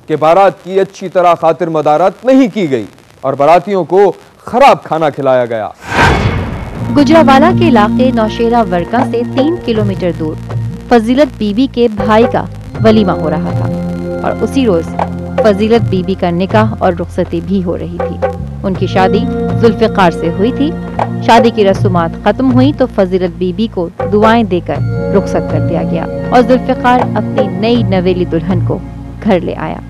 कि बारात की अच्छी तरह खातिर मदारत नहीं की गई और बारातियों को खराब खाना खिलाया गया। गुजरावाला के इलाके नौशेरा वर्का से 3 किलोमीटर दूर फजीलत बीबी के भाई का वलीमा हो रहा था और उसी रोज फजीलत बीबी का निकाह और रुखसती भी हो रही थी। उनकी शादी जुल्फिकार से हुई थी। शादी की रस्मात खत्म हुई तो फजीलत बीबी को दुआएं देकर रुखसत कर दिया गया और जुल्फिकार अपनी नई नवेली दुल्हन को घर ले आया।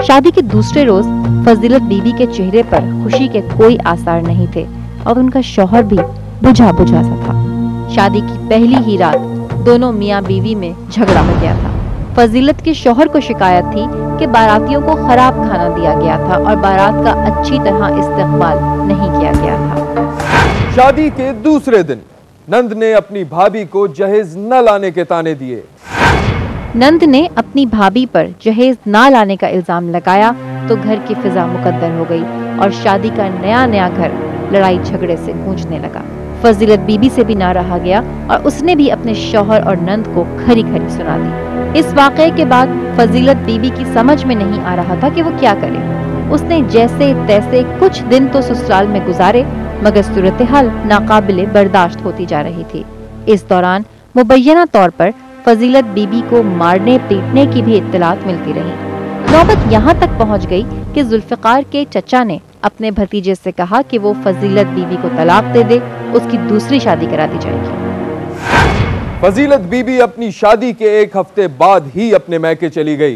शादी के दूसरे रोज फजीलत बीबी के चेहरे पर खुशी के कोई आसार नहीं थे और उनका शौहर भी बुझा बुझा सा था। शादी की पहली ही रात दोनों मियाँ बीवी में झगड़ा हो गया था। फजीलत के शौहर को शिकायत थी कि बारातियों को खराब खाना दिया गया था और बारात का अच्छी तरह इस्तकबाल नहीं किया गया था। शादी के दूसरे दिन नंद ने अपनी भाभी को जहेज न लाने के ताने दिए। नंद ने अपनी भाभी पर जहेज न लाने का इल्जाम लगाया तो घर की फिजा मुकद्दर हो गई और शादी का नया नया घर लड़ाई झगड़े से गूंजने लगा। फजीलत बीबी से भी ना रहा गया और उसने भी अपने शौहर और नंद को खरी खरी सुना दी। इस वाक़े के बाद फजीलत बीबी की समझ में नहीं आ रहा था कि वो क्या करे। उसने जैसे तैसे कुछ दिन तो ससुराल में गुजारे मगर सूरत हाल नाकाबिले बर्दाश्त होती जा रही थी। इस दौरान मुबैना तौर पर फजीलत बीबी को मारने पीटने की भी इत्तलात मिलती रही। नौबत यहाँ तक पहुँच गई कि जुल्फिकार के चचा ने अपने भतीजे से कहा कि वो फजीलत बीबी को तलाक दे दे, उसकी दूसरी शादी करा दी जाएगी। फजीलत बीबी अपनी शादी के एक हफ्ते बाद ही अपने मैके चली गई।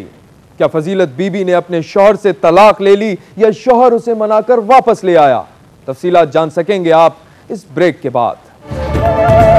क्या फजीलत बीबी ने अपने शौहर से तलाक ले ली या शौहर उसे मनाकर वापस ले आया? तफसीलात जान सकेंगे आप इस ब्रेक के बाद।